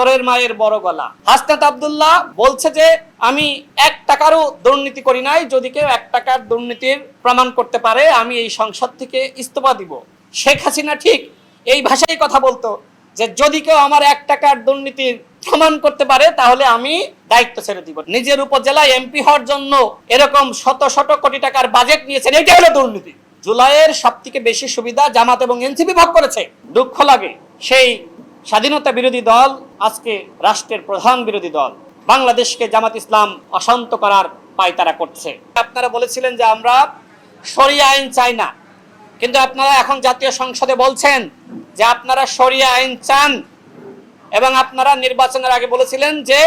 চোরের মায়ের বড় গলা। হাসনাত আব্দুল্লাহ বলছে যে আমি 1 টাকারও দুর্নীতি করি নাই, যদি কেউ 1 টাকার দুর্নীতির প্রমাণ করতে পারে আমি এই সংসদ থেকে ইস্তফা দিব। শেখ হাসিনা ঠিক এই ভাষায় কথা বলতো যে যদি কেউ আমার 1 টাকার দুর্নীতির প্রমাণ করতে পারে তাহলে আমি দায়িত্ব ছেড়ে দিব। নিজের উপজেলায় এমপি হওয়ার জন্য এরকম শত শত কোটি টাকার বাজেট নিয়েছেন, এটা হলো দুর্নীতি। জুলাইয়ের সবথেকে বেশি সুবিধা জামাত এবং এনসিপি ভোগ করেছে। দুঃখ লাগে সেই স্বাধীনতা বিরোধী দল আজকে রাষ্ট্রের প্রধান বিরোধী দল। বাংলাদেশকে জামাত ইসলাম অশান্ত করার পায়তারা করছে। আপনারা বলেছিলেন যে আমরা শরিয়া আইন চাই না, কিন্তু আপনারা এখন জাতীয় সংসদে বলছেন যে আপনারা শরিয়া আইন চান, এবং আপনারা নির্বাচনের আগে বলেছিলেন যে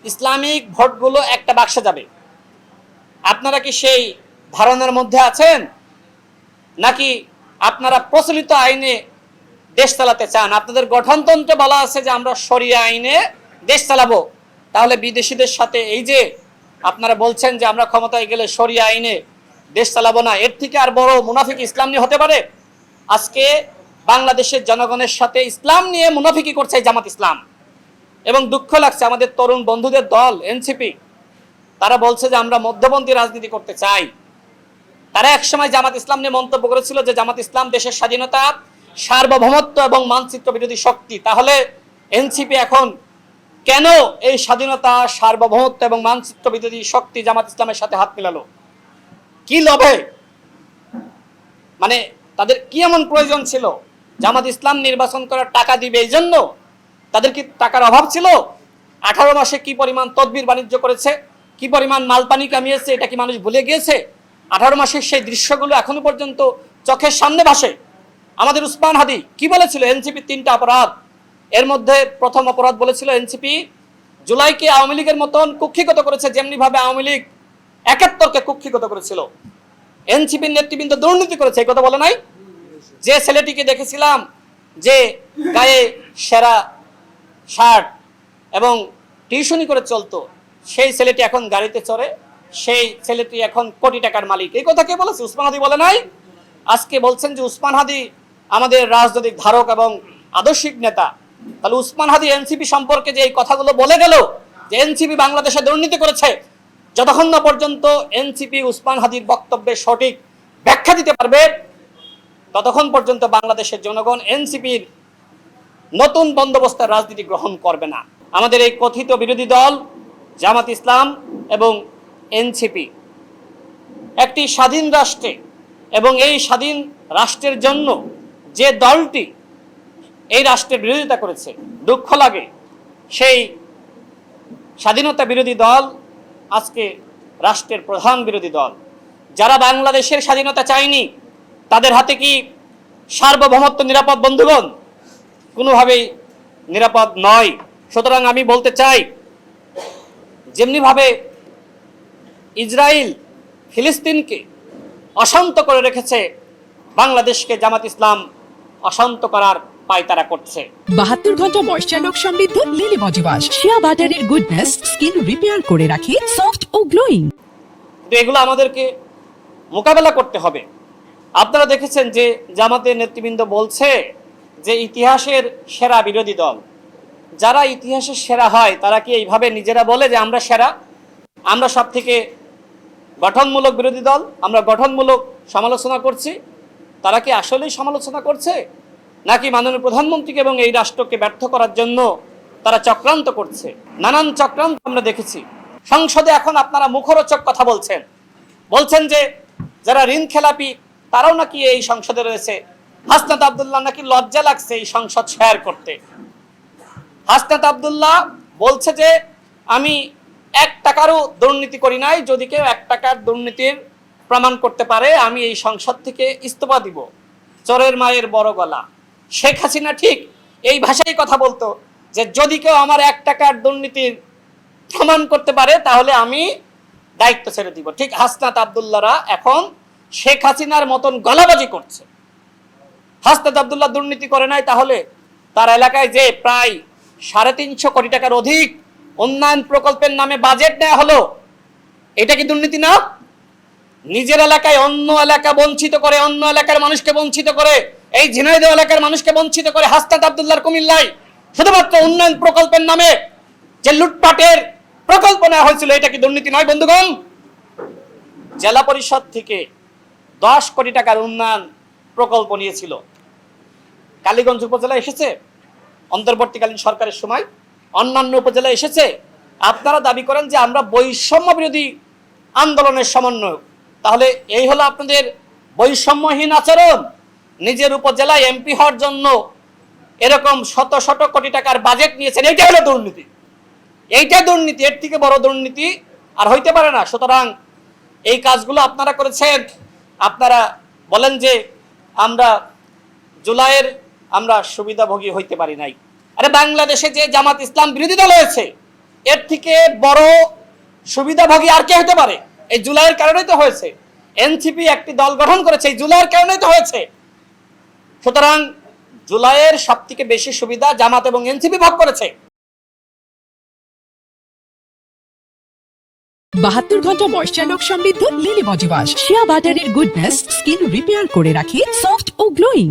ইসলামিক ভোটগুলো একটা বাক্সে যাবে। আপনারা কি সেই ধারণার মধ্যে আছেন, নাকি আপনারা প্রচলিত আইনে দেশ চালাতে চান? আপনাদের গঠনতন্ত্রে বলা আছে যে আমরা শরিয়া আইনে দেশ চালাবো, তাহলে বিদেশিদের সাথে এই যে আপনারা বলছেন যে আমরা ক্ষমতায় গেলে শরিয়া আইনে দেশ চালাবো না, এর থেকে আর বড় মুনাফিক ইসলাম নিয়ে হতে পারে? আজকে বাংলাদেশের জনগণের সাথে ইসলাম নিয়ে মুনাফিকি করছে জামাত ইসলাম, এবং দুঃখ লাগছে আমাদের তরুণ বন্ধুদের দল এনসিপি, তারা বলছে যে আমরা মধ্যপন্থী রাজনীতি করতে চাই। তারা একসময় জামাত ইসলাম নিয়ে মন্তব্য করেছিল যে জামাত ইসলাম দেশের স্বাধীনতা, সার্বভৌমত্ব এবং মানচিত্র বিরোধী শক্তি। তাহলে এনসিপি এখন কেন এই স্বাধীনতা, সার্বভৌমত্ব এবং মানচিত্র বিরোধী শক্তি জামাত ইসলামের সাথে হাত মিলালো? কি লোভে? মানে তাদের কি এমন প্রয়োজন ছিল? জামাত ইসলাম নির্বাচন করার টাকা দিবে এই জন্য? তাদের কি টাকার অভাব ছিল? 18 মাসে কি পরিমাণ তদবির বাণিজ্য করেছে, কি পরিমাণ মালপানি কামিয়েছে, এটা কি মানুষ ভুলে গিয়েছে? 18 মাসের সেই দৃশ্যগুলো এখনো পর্যন্ত চোখের সামনে ভাসে। আমাদের উসমান হাদি কি বলেছিল? এনসিপি 3টা অপরাধ, এর মধ্যে প্রথম অপরাধ বলেছিল এনসিপি জুলাইকে আওয়ামী লীগের মতন কুক্ষিগত করেছে, যেমনি ভাবে আওয়ামী লীগ 71কে কুক্ষিগত করেছিল। এনসিপির নেতৃবৃন্দ দুর্নীতি করেছে, এই কথা বলে নাই? যে ছেলেটিকে দেখেছিলাম যে গায়ে সেরা শার্ট এবং টিউশনি করে চলতো, সেই ছেলেটি এখন গাড়িতে চড়ে, সেই ছেলেটি এখন কোটি টাকার মালিক। এই কথা কে বলেছে? উসমান হাদি বলে নাই? আজকে বলছেন যে উসমান হাদি আমাদের রাজনৈতিক ধারক এবং আদর্শিক নেতা। তাহলে উসমান হাদি এনসিপি সম্পর্কে যে এই কথাগুলো বলে গেল যে এনসিপি বাংলাদেশে দুর্নীতি করেছে, যতক্ষণ না পর্যন্ত এনসিপি উসমান হাদির বক্তব্যে সঠিক ব্যাখ্যা দিতে পারবে ততক্ষণ পর্যন্ত বাংলাদেশের জনগণ এনসিপির নতুন বন্দোবস্তের রাজনীতি গ্রহণ করবে না। আমাদের এই কথিত বিরোধী দল জামাত ইসলাম এবং এনসিপি একটি স্বাধীন রাষ্ট্রে এবং এই স্বাধীন রাষ্ট্রের জন্য যে দলটি এই রাষ্ট্রের বিরোধিতা করেছে, দুঃখ লাগে সেই স্বাধীনতা বিরোধী দল আজকে রাষ্ট্রের প্রধান বিরোধী দল। যারা বাংলাদেশের স্বাধীনতা চায়নি তাদের হাতে কি সার্বভৌমত্ব নিরাপদ? বন্ধুগণ, কোনোভাবেই নিরাপদ নয়। সুতরাং আমি বলতে চাই, যেমনিভাবে ইসরায়েল ফিলিস্তিনকে অশান্ত করে রেখেছে, বাংলাদেশকে জামাত ইসলাম অশান্ত করার পায়তারা করছে। 72 ঘন্টা ময়েশ্চার লক সমৃদ্ধ লিলি বডি ওয়াশ, শিয়া বাটারের গুডনেস স্কিন রিপেয়ার করে রাখে সফট ও গ্লোয়িং। তো এগুলো আমাদেরকে মোকাবেলা করতে হবে। আপনারা দেখেছেন যে জামাতের নেতৃবৃন্দ বলছে যে ইতিহাসের সেরা বিরোধী দল। যারা ইতিহাসের সেরা হয় তারা কি এইভাবে নিজেরা বলে যে আমরা সেরা, আমরা সব থেকে গঠনমূলক বিরোধী দল, আমরা গঠনমূলক সমালোচনা করছি? তারা কি আসলেই সমালোচনা করছে, নাকি মাননীয় প্রধানমন্ত্রীকে এবং এই রাষ্ট্রকে ব্যর্থ করার জন্য তারা চক্রান্ত করছে? নানান চক্রান্ত আমরা দেখেছি। সংসদে এখন আপনারা মুখরোচক কথা বলছেন যে যারা ঋণ খেলাপি তারাও নাকি এই সংসদে রয়েছে। হাসনাত আব্দুল্লাহ নাকি লজ্জা লাগছে এই সংসদ শেয়ার করতে। হাসনাত আব্দুল্লাহ বলছে যে আমি 1 টাকারও দুর্নীতি করি নাই, যদি কেউ 1 টাকার দুর্নীতির প্রমাণ করতে পারে আমি এই সংসদ থেকে ইস্তফা দিব। চোরের মায়ের বড় গলা। শেখ হাসিনা ঠিক এই ভাষায় কথা বলতো যে যদি কেউ আমার 1 টাকার দুর্নীতির প্রমাণ করতে পারে তাহলে আমি দায়িত্ব ছেড়ে দিব। ঠিক হাসনাত আব্দুল্লাহরা এখন শেখ হাসিনার মতন গলাবাজি করছে। হাসনাত আব্দুল্লাহ দুর্নীতি করে নাই, তাহলে তার এলাকায় যে প্রায় 350 কোটি টাকার অধিক উন্নয়ন প্রকল্পের নামে বাজেট নেওয়া হলো, এটা কি দুর্নীতি না? নিজের এলাকায় অন্য এলাকা বঞ্চিত করে, অন্য এলাকার মানুষকে বঞ্চিত করে, এই ঝিনাইদহ এলাকার মানুষকে বঞ্চিত করে হাসনাত আব্দুল্লাহর কুমিল্লায় শুধুমাত্র উন্নয়ন প্রকল্পের নামে যে লুটপাটের প্রকল্প নেওয়া হয়েছিল, এটা কি দুর্নীতি নয় বন্ধুগণ? জেলা পরিষদ থেকে 10 কোটি টাকার উন্নয়ন প্রকল্প নিয়েছিল, কালীগঞ্জ উপজেলা এসেছে অন্তর্বর্তীকালীন সরকারের সময়, অন্যান্য উপজেলা এসেছে। আপনারা দাবি করেন যে আমরা বৈষম্য বিরোধী আন্দোলনের সমন্বয়ক, তাহলে এই হলো আপনাদের বৈষম্যহীন আচরণ। নিজের উপজেলায় এমপি হওয়ার জন্য এরকম শত শত কোটি টাকার বাজেট নিয়েছেন, এইটা হলো দুর্নীতি। এইটা দুর্নীতি, এর থেকে বড় দুর্নীতি আর হইতে পারে না। সুতরাং এই কাজগুলো আপনারা করেছেন। আপনারা বলেন যে আমরা জুলাইয়ের আমরা সুবিধাভোগী হইতে পারি নাই। আরে বাংলাদেশে যে জামাত ইসলাম বিরোধী দল হয়েছে, এর থেকে বড় সুবিধাভোগী আর কে হতে পারে? এই জুলাইয়ের কারণেই তো হয়েছে। এনসিপি একটি দল গঠন করেছে, এই জুলাইয়ের কারণেই তো হয়েছে। সুতরাং জুলাইয়ের সব থেকে বেশি সুবিধা জামাত এবং এনসিপি ভোগ করেছে। 72 ঘন্টা ময়েশ্চার লক সমৃদ্ধ লিলি বডি ওয়াশ। শিয়া বাটারের গুডনেস স্কিন রিপেয়ার করে রাখে সফট ও গ্লোয়িং।